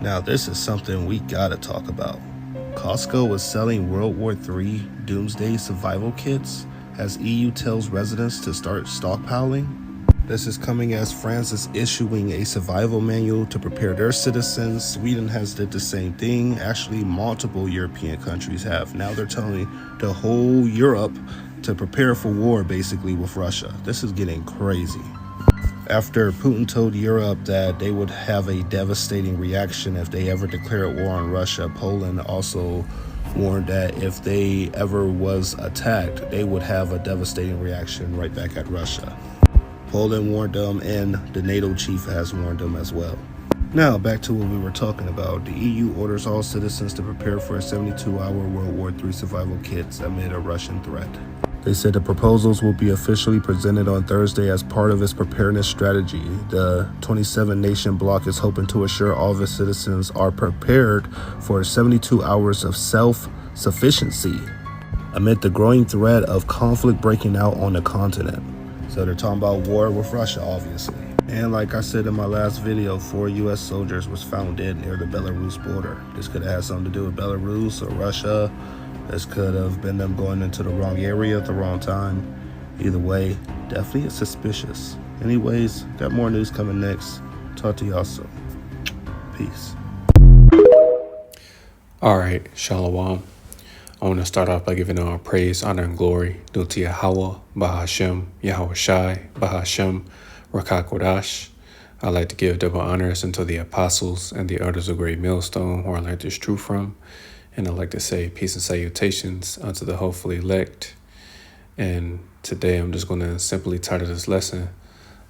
Now, this is something we gotta talk about. Costco is selling World War III doomsday survival kits as EU tells residents to start stockpiling. This is coming as France is issuing a survival manual to prepare their citizens. Sweden has did the same thing. Actually, multiple European countries have. Now they're telling the whole Europe to prepare for war, basically, with Russia. This is getting crazy. After Putin told Europe that they would have a devastating reaction if they ever declared war on Russia, Poland also warned that if they ever was attacked, they would have a devastating reaction right back at Russia. Poland warned them, and the NATO chief has warned them as well. Now, back to what we were talking about. The EU orders all citizens to prepare for a 72-hour World War III survival kits amid a Russian threat. They said the proposals will be officially presented on Thursday as part of its preparedness strategy. The 27-nation bloc is hoping to assure all of its citizens are prepared for 72 hours of self-sufficiency amid the growing threat of conflict breaking out on the continent. So they're talking about war with Russia, obviously. And like I said in my last video, 4 U.S. soldiers was found dead near the Belarus border. This could have had something to do with Belarus or Russia. This could have been them going into the wrong area at the wrong time. Either way, definitely suspicious. Anyways, got more news coming next. Talk to y'all soon. Peace. All right, Shalom. I want to start off by giving all praise, honor, and glory due to Yahweh, Bahashem, Yahweh Shai, Bahashem, Rakah Kodash. I'd like to give double honors unto the apostles and the elders of Great Millstone, who I learned this truth from. And I'd like to say peace and salutations unto the hopefully elect. And today I'm just going to simply title this lesson,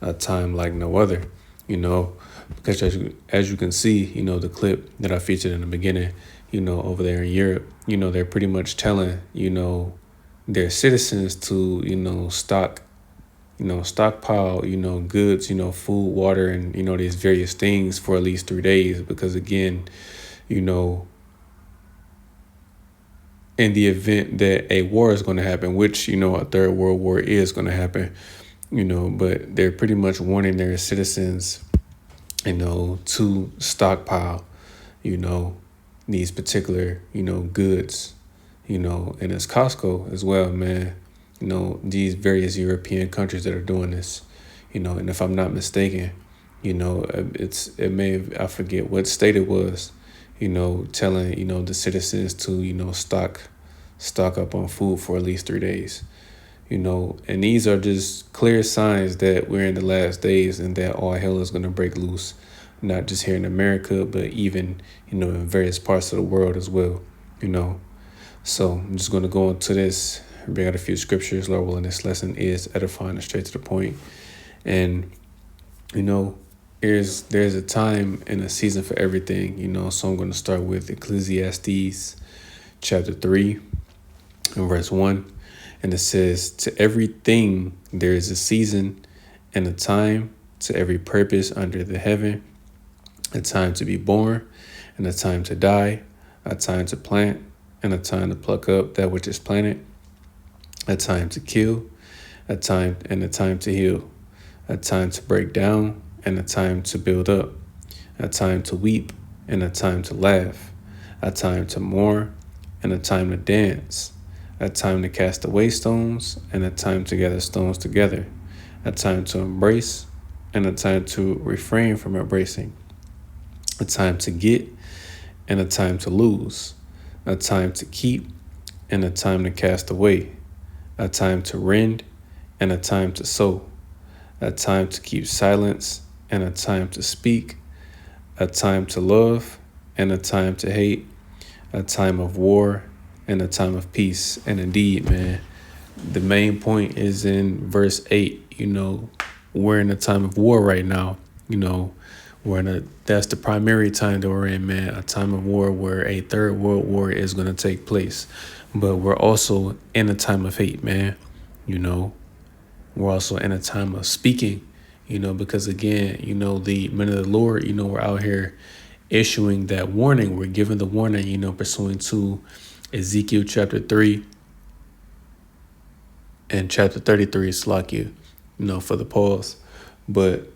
A Time Like No Other. Because as you can see, the clip that I featured in the beginning, over there in Europe, they're pretty much telling, their citizens to, stockpile, goods, food, water, and, these various things for at least 3 days. Because again, in the event that a war is going to happen, which, a third world war is going to happen, but they're pretty much warning their citizens, to stockpile, these particular, goods, and it's Costco as well, man. These various European countries that are doing this, and if I'm not mistaken, I forget what state it was, telling, the citizens to, stock up on food for at least 3 days, and these are just clear signs that we're in the last days and that all hell is going to break loose, not just here in America, but even, in various parts of the world as well, So I'm just going to go into this, bring out a few scriptures. Lord willing, this lesson is edifying and straight to the point. And, there's a time and a season for everything, so I'm going to start with Ecclesiastes chapter 3 and verse 1. And it says, to everything there is a season and a time, to every purpose under the heaven, a time to be born and a time to die, a time to plant and a time to pluck up that which is planted, a time to kill, a time to heal, a time to break down and a time to build up, a time to weep and a time to laugh, a time to mourn and a time to dance, a time to cast away stones and a time to gather stones together, a time to embrace and a time to refrain from embracing, a time to get and a time to lose, a time to keep and a time to cast away, a time to rend and a time to sow, a time to keep silence and a time to speak, a time to love and a time to hate, a time of war and a time of peace. And indeed, man, the main point is in verse 8, we're in a time of war right now, that's the primary time that we're in, man, a time of war where a third world war is going to take place. But we're also in a time of hate, man. We're also in a time of speaking, because again, the men of the Lord, we're out here issuing that warning. We're giving the warning, pursuant to Ezekiel chapter 3 and chapter 33, Slakia, for the pause. But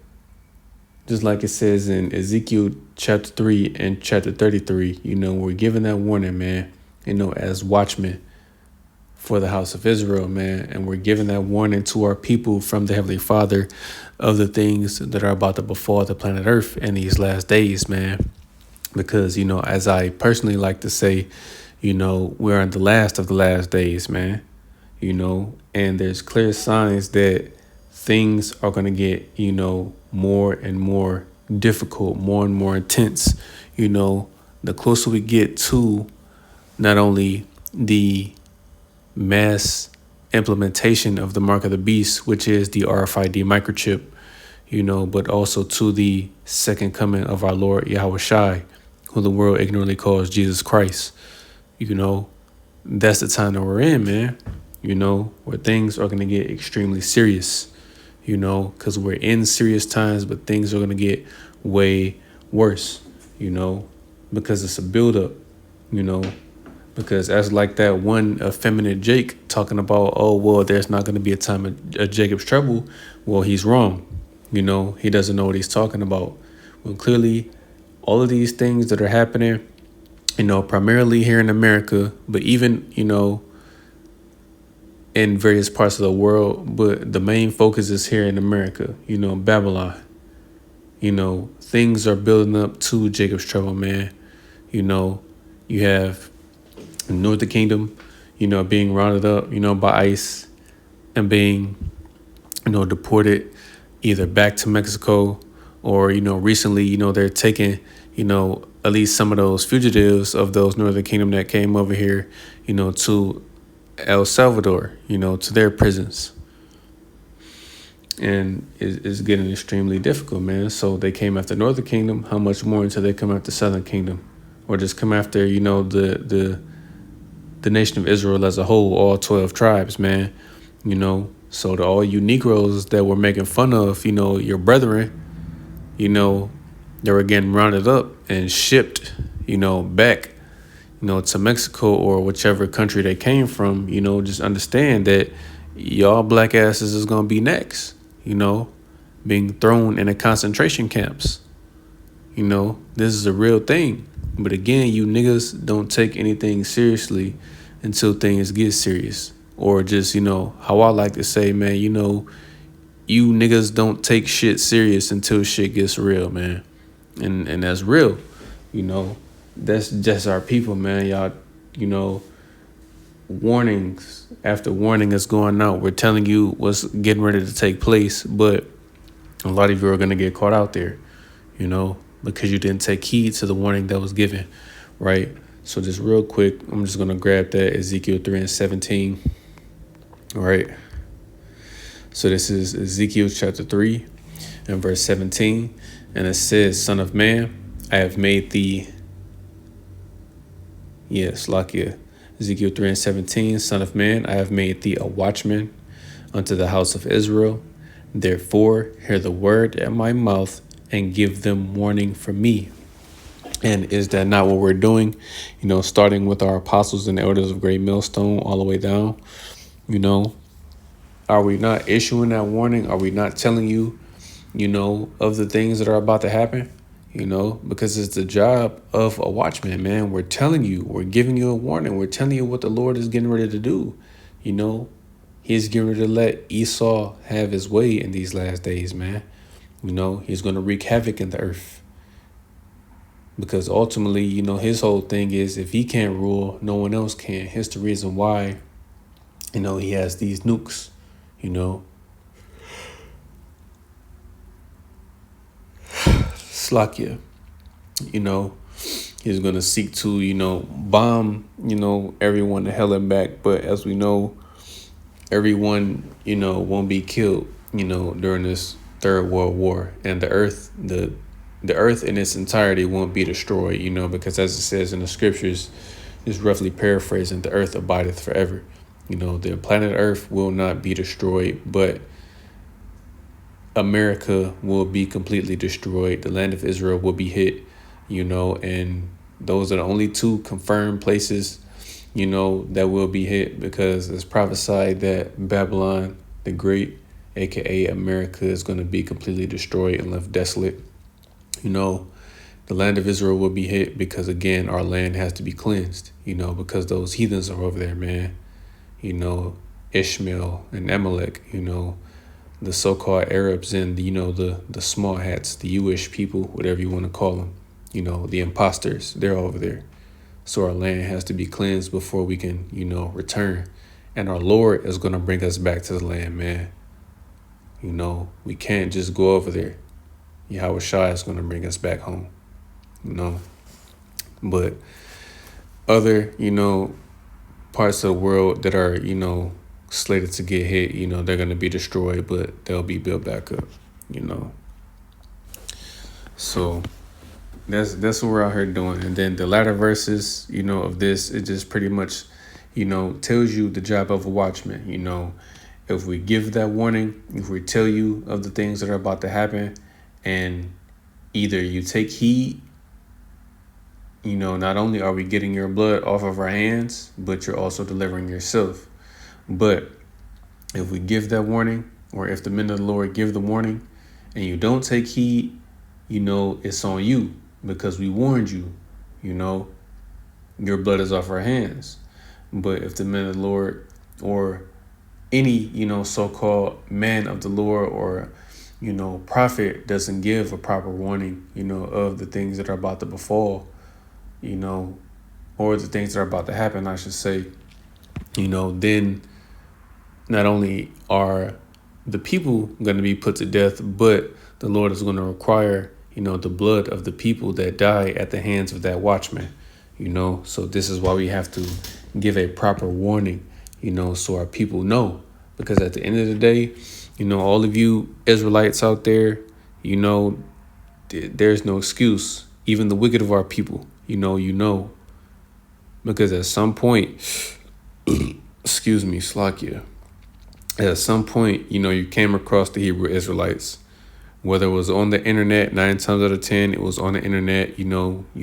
Just like it says in Ezekiel chapter 3 and chapter 33, we're given that warning, man, as watchmen for the house of Israel, man. And we're giving that warning to our people from the Heavenly Father of the things that are about to befall the planet Earth in these last days, man. Because, as I personally like to say, we're in the last of the last days, man. And there's clear signs that things are going to get, more and more difficult, more and more intense. The closer we get to not only the mass implementation of the mark of the beast, which is the RFID microchip, but also to the second coming of our Lord Yahweh Shai, who the world ignorantly calls Jesus Christ. That's the time that we're in, man, where things are going to get extremely serious, because we're in serious times, but things are going to get way worse, because it's a buildup, because as like that one effeminate Jake talking about, oh, well, there's not going to be a time of Jacob's trouble. Well, he's wrong. He doesn't know what he's talking about. When clearly all of these things that are happening, primarily here in America, but even, in various parts of the world, but the main focus is here in America, Babylon. Things are building up to Jacob's trouble, man. You have the Northern Kingdom, being rounded up, by ICE and being, deported either back to Mexico or, recently, they're taking, at least some of those fugitives of those Northern Kingdom that came over here, to El Salvador, to their prisons. And it's getting extremely difficult, man. So they came after Northern Kingdom. How much more until they come after Southern Kingdom? Or just come after, the nation of Israel as a whole, all 12 tribes, man. So to all you Negroes that were making fun of, your brethren, they were getting rounded up and shipped, back, to Mexico or whichever country they came from, just understand that y'all black asses is going to be next, being thrown in the concentration camps. This is a real thing. But again, you niggas don't take anything seriously until things get serious. Or just, how I like to say, man, you niggas don't take shit serious until shit gets real, man. And that's real, That's just our people, man. Y'all, warnings after warning is going out. We're telling you what's getting ready to take place, but a lot of you are going to get caught out there, because you didn't take heed to the warning that was given, right? So just real quick, I'm just going to grab that Ezekiel 3 and 17, all right? So this is Ezekiel chapter 3 and verse 17, and it says, Son of man, I have made thee, Ezekiel 3 and 17, Son of man, I have made thee a watchman unto the house of Israel. Therefore, hear the word at my mouth and give them warning from me. And is that not what we're doing? Starting with our apostles and elders of Great Millstone all the way down, are we not issuing that warning? Are we not telling you, of the things that are about to happen? Because it's the job of a watchman, man. We're telling you, we're giving you a warning. We're telling you what the Lord is getting ready to do. He's getting ready to let Esau have his way in these last days, man. He's going to wreak havoc in the earth. Because ultimately, his whole thing is if he can't rule, no one else can. Here's the reason why, he has these nukes, Slakia, he's going to seek to, bomb, everyone to hell and back. But as we know, everyone, won't be killed, during this Third World War. And the earth in its entirety won't be destroyed, because as it says in the scriptures, is roughly paraphrasing, the earth abideth forever. The planet Earth will not be destroyed, but America will be completely destroyed. The land of Israel will be hit, and those are the only two confirmed places, that will be hit, because it's prophesied that Babylon the Great, aka America, is going to be completely destroyed and left desolate. You know, the land of Israel will be hit because, again, our land has to be cleansed, because those heathens are over there, man. Ishmael and Amalek, the so-called Arabs and, the small hats, the Jewish people, whatever you want to call them, the imposters, they're over there. So our land has to be cleansed before we can, return. And our Lord is going to bring us back to the land, man. We can't just go over there. Yahweh Shai is going to bring us back home, But other, parts of the world that are, slated to get hit, they're going to be destroyed, but they'll be built back up, So that's what we're out here doing. And then the latter verses, of this, it just pretty much, tells you the job of a watchman. If we give that warning, if we tell you of the things that are about to happen, and either you take heed, not only are we getting your blood off of our hands, but you're also delivering yourself. But if we give that warning, or if the men of the Lord give the warning, and you don't take heed, it's on you, because we warned you, your blood is off our hands. But if the men of the Lord, or any, so-called man of the Lord, or, prophet doesn't give a proper warning, of the things that are about to befall, or the things that are about to happen, I should say, then not only are the people going to be put to death, but the Lord is going to require, the blood of the people that die at the hands of that watchman, So this is why we have to give a proper warning, so our people know. Because at the end of the day, all of you Israelites out there, there's no excuse. Even the wicked of our people, Because at some point, excuse me, Slakia. At some point, you came across the Hebrew Israelites, whether it was on the internet, 9 times out of 10, it was on the internet, you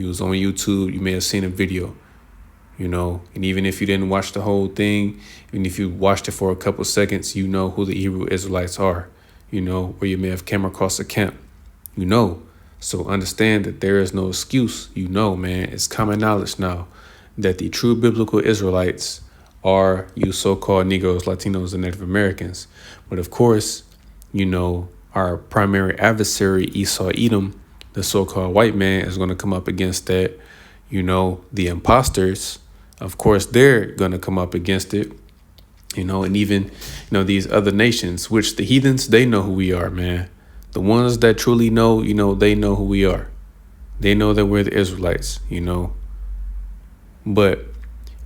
was on YouTube, you may have seen a video, and even if you didn't watch the whole thing, even if you watched it for a couple seconds, you know who the Hebrew Israelites are, or you may have come across a camp, So understand that there is no excuse, man, it's common knowledge now that the true biblical Israelites are you so-called Negroes, Latinos, and Native Americans. But of course, our primary adversary, Esau Edom, the so-called white man, is going to come up against that. The imposters, of course, they're going to come up against it. And even, these other nations, which the heathens, they know who we are, man. The ones that truly know, they know who we are. They know that we're the Israelites, But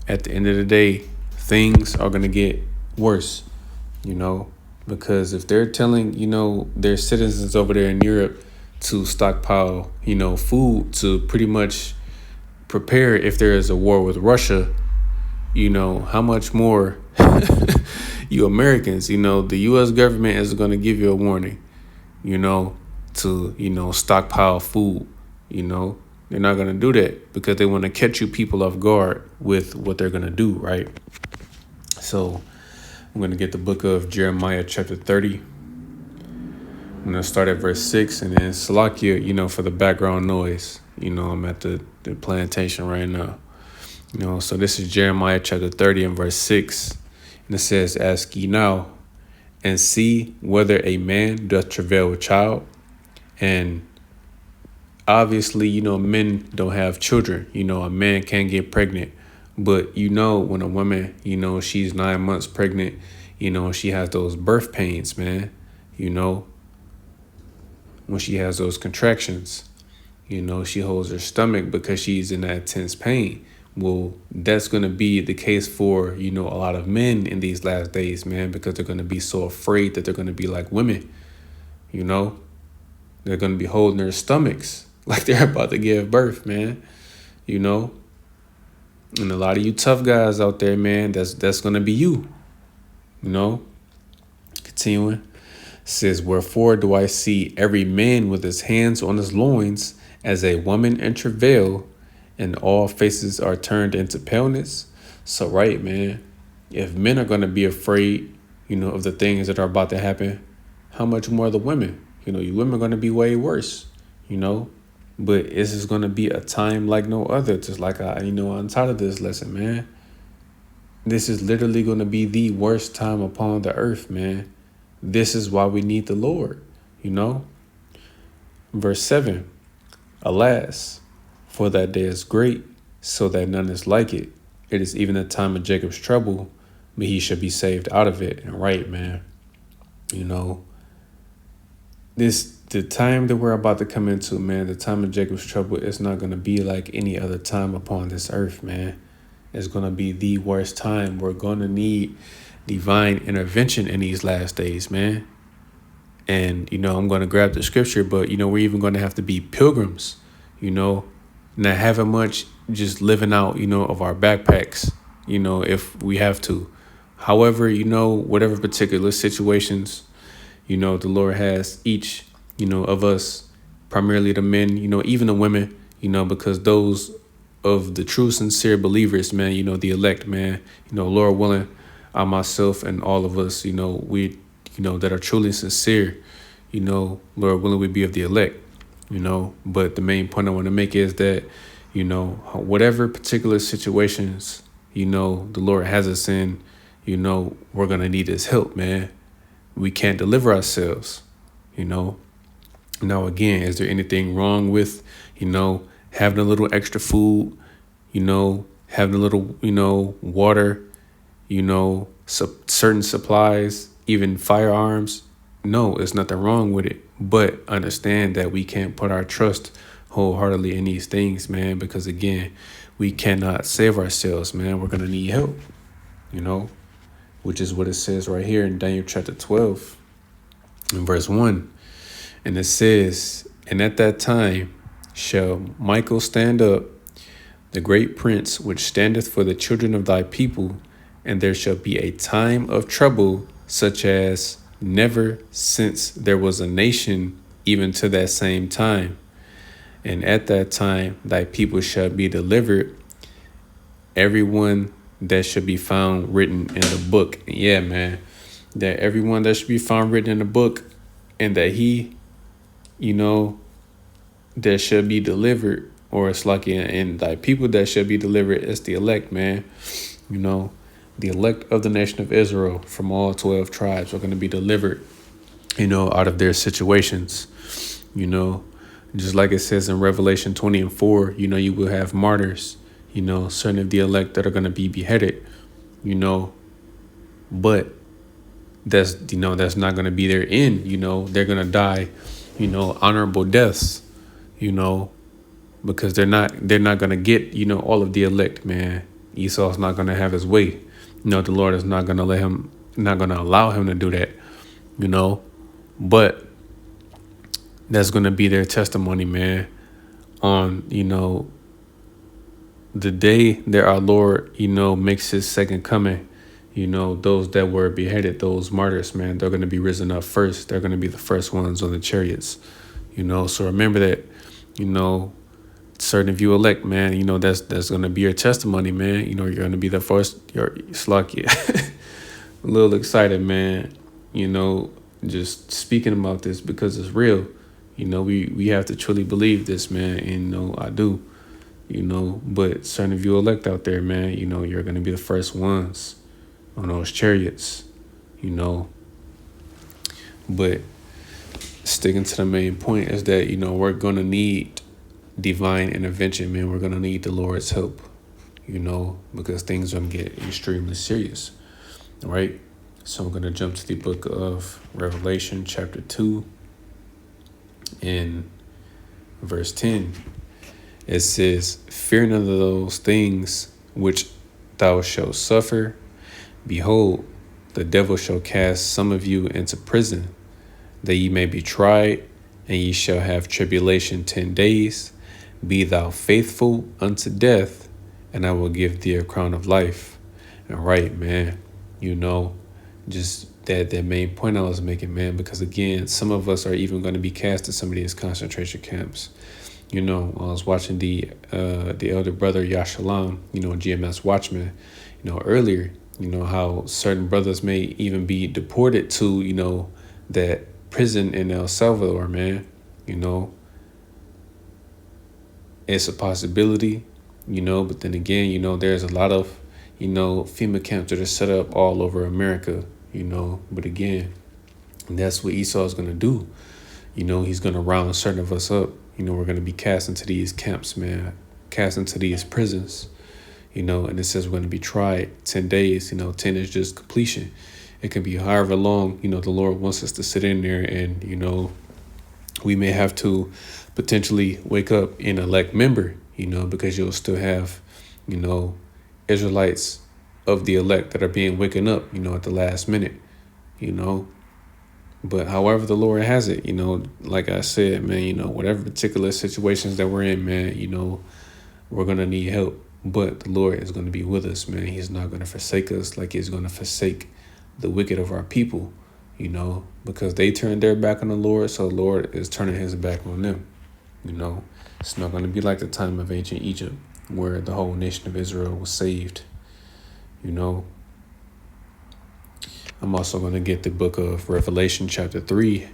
at the end of the day, things are going to get worse, because if they're telling, their citizens over there in Europe to stockpile, food to pretty much prepare if there is a war with Russia, how much more you Americans, the U.S. government is going to give you a warning, to, stockpile food, They're not going to do that because they want to catch you people off guard with what they're going to do, right? So I'm going to get the book of Jeremiah chapter 30. I'm going to start at verse 6 and then Salakia, for the background noise. I'm at the plantation right now. So this is Jeremiah chapter 30 and verse 6. And it says, ask ye now and see whether a man doth travail with child. And obviously, men don't have children. A man can't get pregnant. But, when a woman, she's 9 months pregnant, she has those birth pains, man, when she has those contractions, she holds her stomach because she's in that intense pain. Well, that's going to be the case for, a lot of men in these last days, man, because they're going to be so afraid that they're going to be like women, they're going to be holding their stomachs like they're about to give birth, man, And a lot of you tough guys out there, man, that's going to be you, Continuing, it says, wherefore do I see every man with his hands on his loins as a woman in travail, and all faces are turned into paleness? So, right, man, if men are going to be afraid, of the things that are about to happen, how much more the women? You women are going to be way worse, But this is going to be a time like no other, just like on top of this lesson, man. This is literally going to be the worst time upon the earth, man. This is why we need the Lord, you know. Verse 7, alas, for that day is great, so that none is like it. It is even the time of Jacob's trouble, but he shall be saved out of it. And right, man, you know, the time that we're about to come into, man, the time of Jacob's trouble is not going to be like any other time upon this earth, man. It's going to be the worst time. We're going to need divine intervention in these last days, man. And, I'm going to grab the scripture, but, we're even going to have to be pilgrims, not having much, just living out, of our backpacks, if we have to. However, whatever particular situations, the Lord has each, of us, primarily the men, even the women, because those of the true, sincere believers, man, the elect, man, Lord willing, I myself and all of us, we, that are truly sincere, Lord willing, we be of the elect, but the main point I want to make is that, whatever particular situations, the Lord has us in, we're going to need his help, man. We can't deliver ourselves, Now, again, is there anything wrong with, having a little extra food, having a little, water, certain supplies, even firearms? No, there's nothing wrong with it. But understand that we can't put our trust wholeheartedly in these things, man, because, again, we cannot save ourselves, man. We're going to need help, which is what it says right here in Daniel chapter 12 in verse 1. And it says, and at that time shall Michael stand up, the great prince, which standeth for the children of thy people, and there shall be a time of trouble, such as never since there was a nation, even to that same time. And at that time thy people shall be delivered, everyone that should be found written in the book. Yeah, man, that everyone that should be found written in the book, and that he, that should be delivered, or it's like in thy people that should be delivered, it's the elect, man. The elect of the nation of Israel from all 12 tribes are going to be delivered, out of their situations, just like it says in Revelation 20:4, you will have martyrs, certain of the elect that are going to be beheaded, but that's not going to be their end. They're going to die, honorable deaths, because they're not going to get, all of the elect, man. Esau's not going to have his way. The Lord is not going to allow him to do that, but that's going to be their testimony, man, on, the day that our Lord, makes his second coming. Those that were beheaded, those martyrs, man, they're going to be risen up first. They're going to be the first ones on the chariots, So remember that, certain of you elect, man, that's going to be your testimony, man. You're going to be the first. It's like, yeah, a little excited, man, just speaking about this because it's real. We have to truly believe this, man. And, I do, but certain of you elect out there, man, you're going to be the first ones on those chariots, but sticking to the main point is that, we're going to need divine intervention, man. We're going to need the Lord's help, because things are going to get extremely serious. All right. So I'm going to jump to the book of Revelation, chapter 2, in verse 10. It says, fear none of those things which thou shalt suffer. Behold, the devil shall cast some of you into prison, that ye may be tried, and ye shall have tribulation 10 days. Be thou faithful unto death, and I will give thee a crown of life. And right, man, just that main point I was making, man, because again, some of us are even going to be cast to some of these concentration camps. I was watching the elder brother Yashalam, GMS Watchman, earlier, how certain brothers may even be deported to, that prison in El Salvador, man, it's a possibility, but then again, there's a lot of, FEMA camps that are set up all over America, but again, that's what Esau is going to do. He's going to round certain of us up. We're going to be cast into these camps, man, cast into these prisons, and it says we're going to be tried 10 days. 10 is just completion. It can be however long, the Lord wants us to sit in there, and, we may have to potentially wake up an elect member, because you'll still have, Israelites of the elect that are being waken up, at the last minute, But however the Lord has it, like I said, man, whatever particular situations that we're in, man, we're going to need help. But the Lord is going to be with us, man. He's not going to forsake us like he's going to forsake the wicked of our people, because they turned their back on the Lord. So the Lord is turning his back on them. It's not going to be like the time of ancient Egypt where the whole nation of Israel was saved. I'm also going to get the book of Revelation chapter 3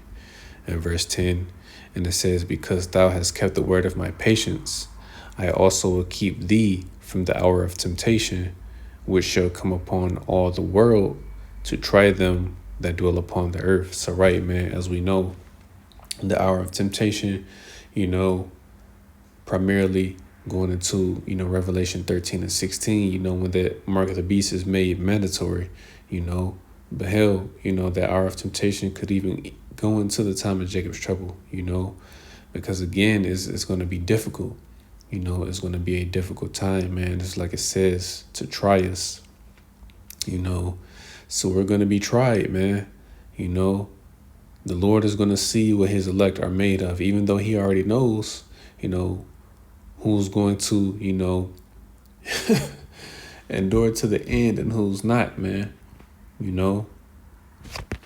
and verse 10. And it says, because thou hast kept the word of my patience, I also will keep thee from the hour of temptation, which shall come upon all the world to try them that dwell upon the earth. So right, man, as we know, the hour of temptation, primarily going into, Revelation 13 and 16, when the mark of the beast is made mandatory, but hell, that hour of temptation could even go into the time of Jacob's trouble, because again, it's going to be difficult. It's going to be a difficult time, man. It's like it says, to try us, so we're going to be tried, man. The Lord is going to see what his elect are made of, even though he already knows, who's going to, endure to the end and who's not, man.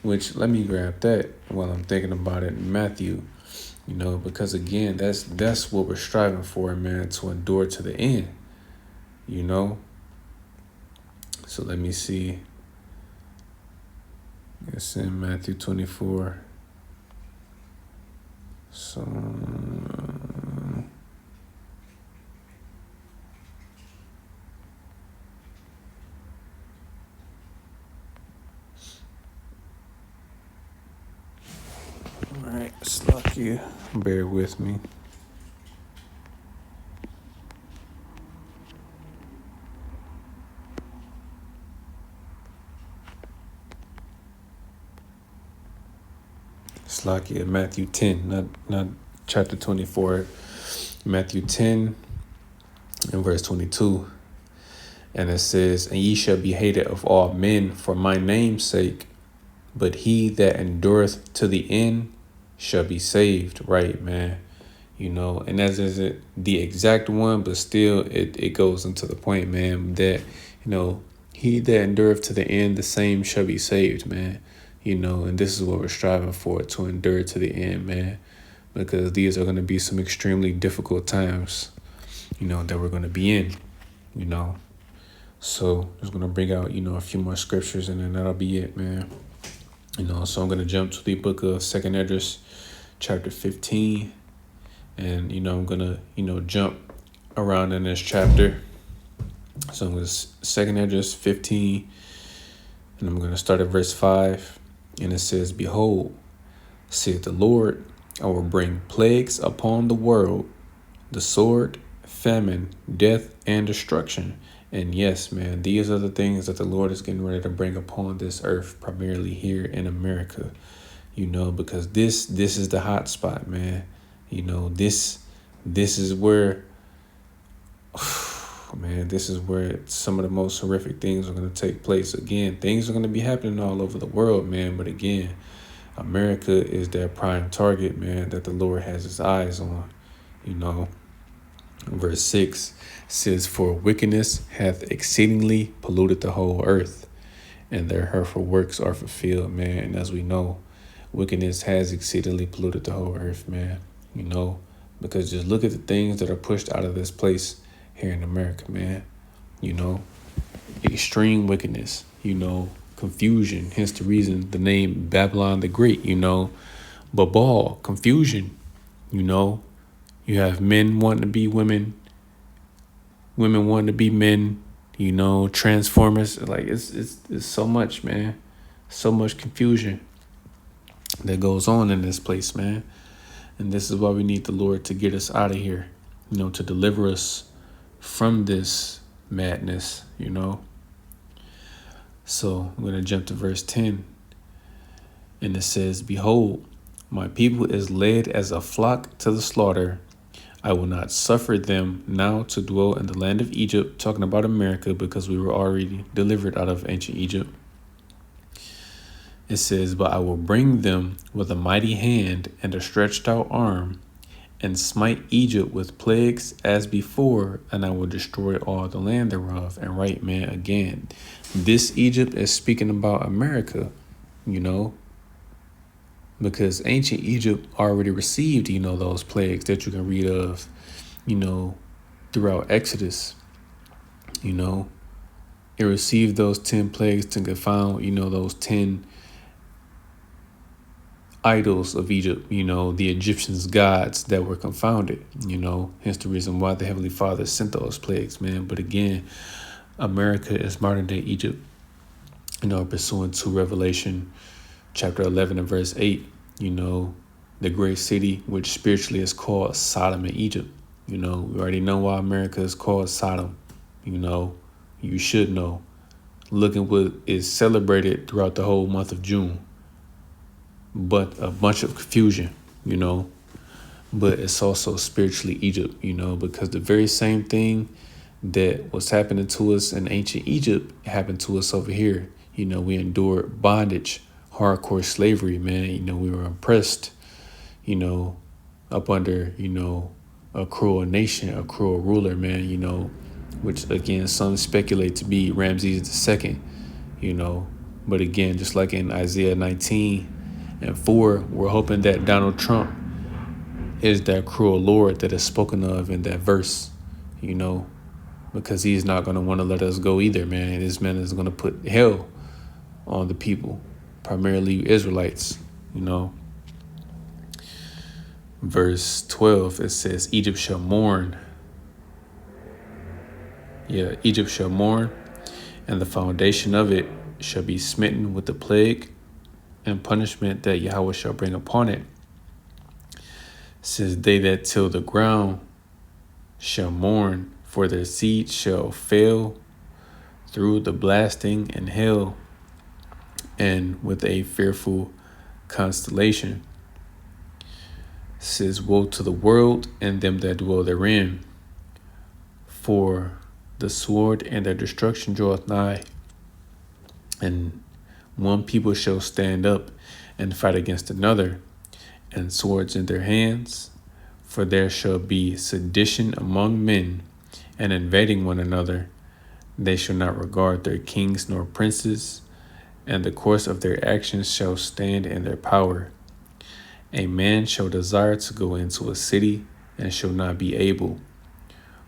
Which, let me grab that while I'm thinking about it in Matthew, because again, that's what we're striving for, man, to endure to the end, So let me see. It's in Matthew 24. So, all right, sluck you. Bear with me. Slakia, Matthew 10, not chapter 24, Matthew 10 and verse 22. And it says, and ye shall be hated of all men for my name's sake, but he that endureth to the end shall be saved. Right, man. And that isn't the exact one, but still it goes into the point, man, that, he that endureth to the end, the same shall be saved, man. And this is what we're striving for, to endure to the end, man, because these are going to be some extremely difficult times, that we're going to be in, So just going to bring out, a few more scriptures, and then that'll be it, man. So I'm going to jump to the book of 2nd Esdras, chapter 15, and, I'm going to, jump around in this chapter. So I'm going to 2nd Esdras 15, and I'm going to start at verse 5. And it says, behold, saith the Lord, I will bring plagues upon the world, the sword, famine, death, and destruction. And yes, man, these are the things that the Lord is getting ready to bring upon this earth, primarily here in America, because this is the hot spot, man. This is where, man, this is where some of the most horrific things are going to take place. Again, things are going to be happening all over the world, man. But again, America is that prime target, man, that the Lord has his eyes on, Verse 6 says, for wickedness hath exceedingly polluted the whole earth, and their hurtful works are fulfilled, man. And as we know, wickedness has exceedingly polluted the whole earth, man, because just look at the things that are pushed out of this place here in America, man. Extreme wickedness, confusion, hence the reason the name Babylon the Great, Babal, confusion, You have men wanting to be women, women wanting to be men, transformers. Like it's so much, man. So much confusion that goes on in this place, man. And this is why we need the Lord to get us out of here, to deliver us from this madness, So I'm going to jump to verse 10. And it says, "Behold, my people is led as a flock to the slaughter. I will not suffer them now to dwell in the land of Egypt," talking about America because we were already delivered out of ancient Egypt. It says, "But I will bring them with a mighty hand and a stretched out arm, and smite Egypt with plagues as before, and I will destroy all the land thereof." And right, man, again, this Egypt is speaking about America, because ancient Egypt already received, those plagues that you can read of, throughout Exodus. It received those 10 plagues to confound, those 10 idols of Egypt, the Egyptians' gods that were confounded, hence the reason why the Heavenly Father sent those plagues, man. But again, America is modern day Egypt, pursuant to Revelation chapter 11 and verse 8, the great city, which spiritually is called Sodom and Egypt. We already know why America is called Sodom. You should know. Look at what is celebrated throughout the whole month of June. But a bunch of confusion, but it's also spiritually Egypt, because the very same thing that was happening to us in ancient Egypt happened to us over here. We endured bondage, hardcore slavery, man. We were oppressed, up under, a cruel nation, a cruel ruler, man, which again, some speculate to be Ramses II, but again, just like in Isaiah 19:4, we're hoping that Donald Trump is that cruel Lord that is spoken of in that verse, because he's not going to want to let us go either, man. This man is going to put hell on the people, primarily Israelites, Verse 12, it says, Egypt shall mourn. Yeah, Egypt shall mourn, and the foundation of it shall be smitten with the plague and punishment that Yahweh shall bring upon it. It says, they that till the ground shall mourn, for their seed shall fail through the blasting and hail, and with a fearful constellation. It says, woe to the world and them that dwell therein, for the sword and their destruction draweth nigh, and one people shall stand up and fight against another, and swords in their hands, for there shall be sedition among men, and invading one another. They shall not regard their kings nor princes, and the course of their actions shall stand in their power. A man shall desire to go into a city, and shall not be able.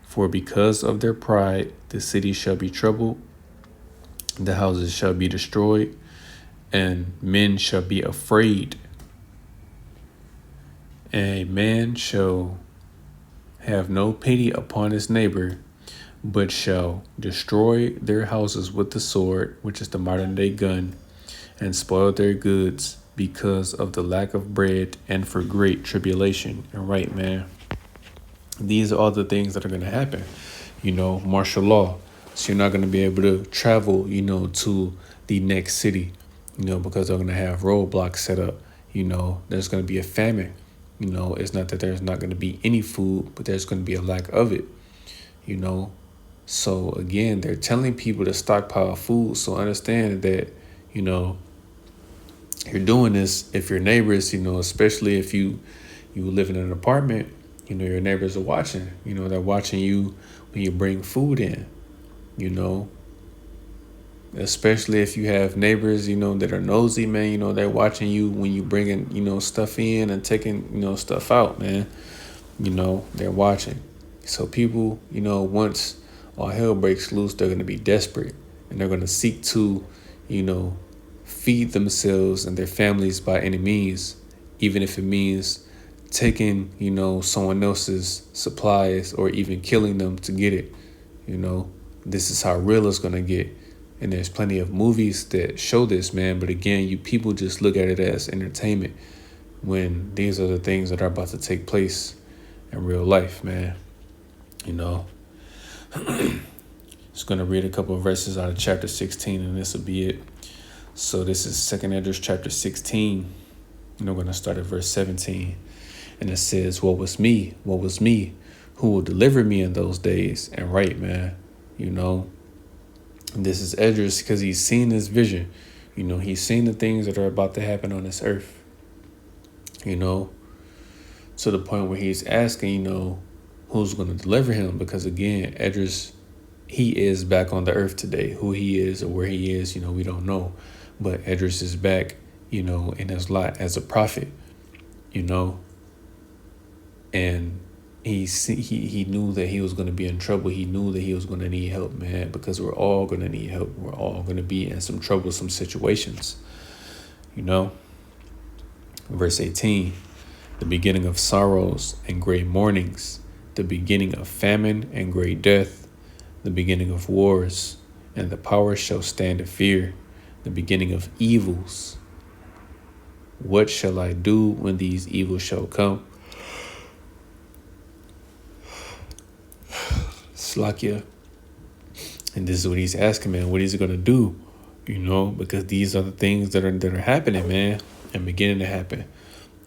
For because of their pride, the city shall be troubled, the houses shall be destroyed, and men shall be afraid. And a man shall have no pity upon his neighbor, but shall destroy their houses with the sword, which is the modern day gun, and spoil their goods because of the lack of bread and for great tribulation. And right, man, these are all the things that are going to happen. Martial law. So you're not going to be able to travel, to the next city, because they're going to have roadblocks set up. There's going to be a famine. It's not that there's not going to be any food, but there's going to be a lack of it, So again, they're telling people to stockpile food. So understand that, you're doing this if your neighbors, especially if you live in an apartment, your neighbors are watching, they're watching you when you bring food in, especially if you have neighbors, that are nosy, man, they're watching you when you bringing, stuff in and taking, stuff out, man, they're watching. So people, once all hell breaks loose, they're going to be desperate, and they're going to seek to, feed themselves and their families by any means, even if it means taking, someone else's supplies or even killing them to get it. This is how real it's going to get. And there's plenty of movies that show this, man. But again, you people just look at it as entertainment when these are the things that are about to take place in real life, man. Just going to read a couple of verses out of chapter 16, and this will be it. So this is 2 Esdras chapter 16. And I'm going to start at verse 17. And it says, What was me? Who will deliver me in those days? And right, man, And this is Esdras because he's seen this vision. He's seen the things that are about to happen on this earth. To the point where he's asking, who's going to deliver him? Because again, Esdras, he is back on the earth today. Who he is or where he is, we don't know. But Esdras is back, in his lot as a prophet, and he knew that he was going to be in trouble. He knew that he was going to need help, man, because we're all going to need help. We're all going to be in some troublesome situations, Verse 18, the beginning of sorrows and great mournings, the beginning of famine and great death, the beginning of wars, and the power shall stand in fear, the beginning of evils. What shall I do when these evils shall come? Slakia. And this is what he's asking, man. What is he gonna do? Because these are the things that are happening, man, and beginning to happen.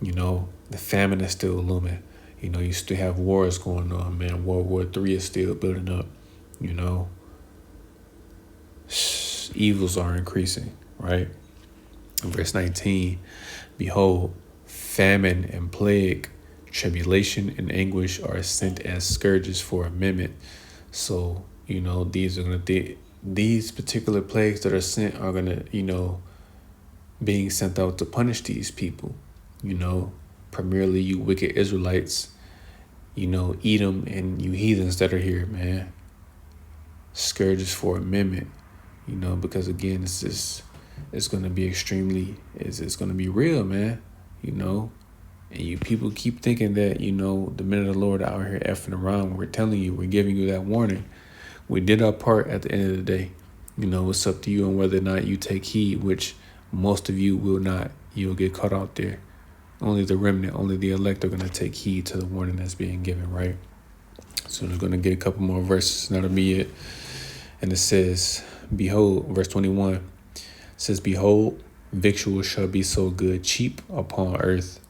The famine is still looming. You still have wars going on, man. World War III is still building up. Evils are increasing, right? In verse 19, behold, famine and plague, tribulation and anguish are sent as scourges for a minute. So, these particular plagues that are sent are gonna, being sent out to punish these people. Primarily you wicked Israelites, Edom and you heathens that are here, man. Scourges for a minute, because again, it's going to be it's going to be real, man, and you people keep thinking that, the men of the Lord are out here effing around. We're telling you, we're giving you that warning. We did our part at the end of the day. It's up to you on whether or not you take heed, which most of you will not. You'll get caught out there. Only the remnant, only the elect are going to take heed to the warning that's being given, right? So we're going to get a couple more verses, and that'll be it. And it says, behold, verse 21, says, behold, victuals shall be so good, cheap upon earth,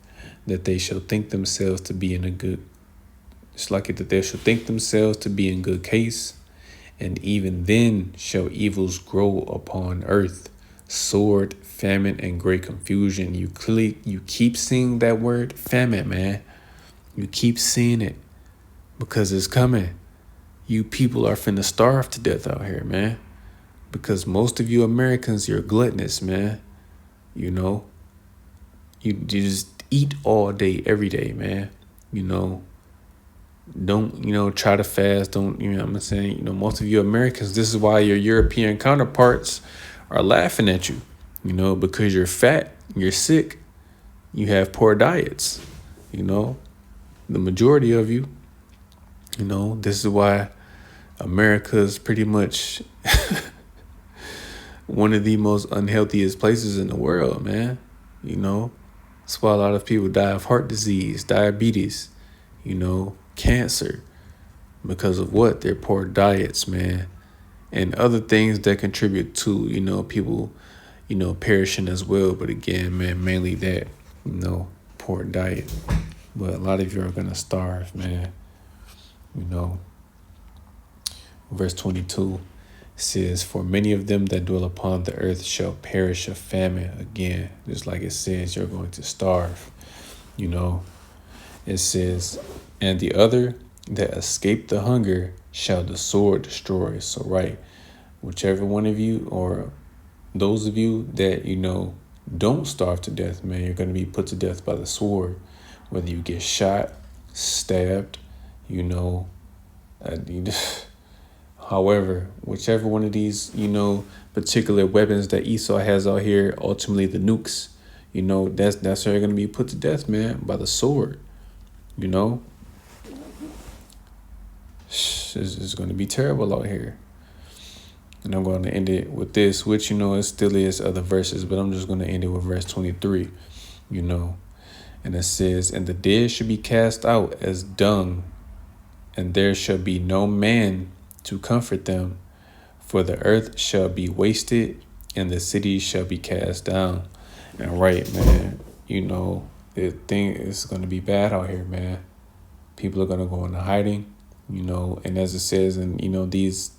that they shall think themselves to be in a good, it's like it that they shall think themselves to be in good case, and even then shall evils grow upon earth, sword, famine, and great confusion. You keep seeing that word famine, man. You keep seeing it because it's coming. You people are finna starve to death out here, man. Because most of you Americans, you're gluttonous, man. You just eat all day, every day, man. Don't, try to fast. Don't, I'm saying, most of you Americans, this is why your European counterparts are laughing at you, because you're fat, you're sick, you have poor diets, the majority of you, this is why America is pretty much one of the most unhealthiest places in the world, man. That's why a lot of people die of heart disease, diabetes, cancer, because of what? Their poor diets, man. And other things that contribute to, people, perishing as well. But again, man, mainly that, poor diet. But a lot of you are going to starve, man. Verse 22 says, for many of them that dwell upon the earth shall perish of famine. Again, just like it says, you're going to starve. It says, and the other that escape the hunger shall the sword destroy. So, right, whichever one of you or those of you that, don't starve to death, man, you're going to be put to death by the sword. Whether you get shot, stabbed, however, whichever one of these, particular weapons that Esau has out here, ultimately the nukes, that's how you're going to be put to death, man, by the sword. You know, it's going to be terrible out here. And I'm going to end it with this, which, it still is other verses, but I'm just going to end it with verse 23, And it says, "And the dead shall be cast out as dung, and there shall be no man to comfort them, for the earth shall be wasted, and the cities shall be cast down." And right, man, the thing is going to be bad out here, man. People are going to go into hiding, and as it says in, these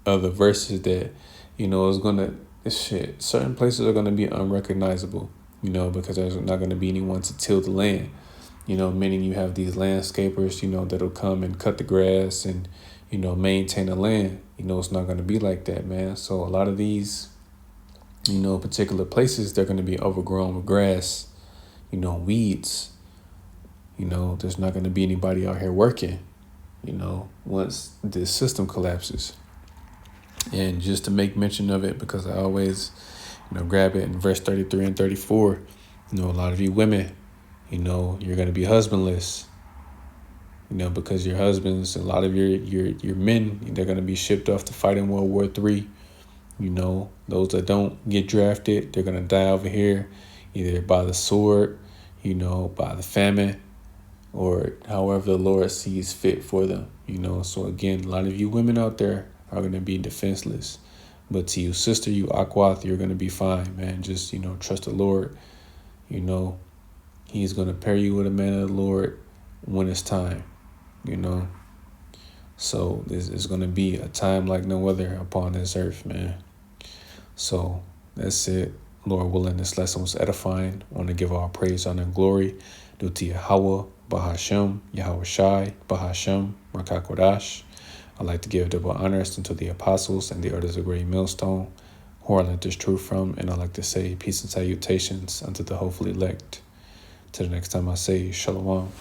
other verses that, is going to, certain places are going to be unrecognizable, because there's not going to be anyone to till the land, meaning you have these landscapers, that'll come and cut the grass and, maintain the land. It's not going to be like that, man. So a lot of these, particular places, they're going to be overgrown with grass, weeds. There's not going to be anybody out here working, once this system collapses. And just to make mention of it, because I always, grab it in verse 33 and 34, a lot of you women, you're going to be husbandless, because your husbands, a lot of your men, they're going to be shipped off to fight in World War III. Those that don't get drafted, they're going to die over here, either by the sword, by the famine, or however the Lord sees fit for them, So again, a lot of you women out there are going to be defenseless. But to you, sister, you Akwath, you're going to be fine, man. Just, trust the Lord. He's going to pair you with a man of the Lord when it's time, So this is going to be a time like no other upon this earth, man. So that's it. Lord willing, this lesson was edifying. I want to give all praise, honor, and glory due to Yahweh, Bahashem, Yahweh Shai, Bahashem, Rakakodash. I'd like to give double honors unto the apostles and the elders of Great Millstone, who I learned this truth from, and I'd like to say peace and salutations unto the hopefully elect. Till the next time I say Shalom.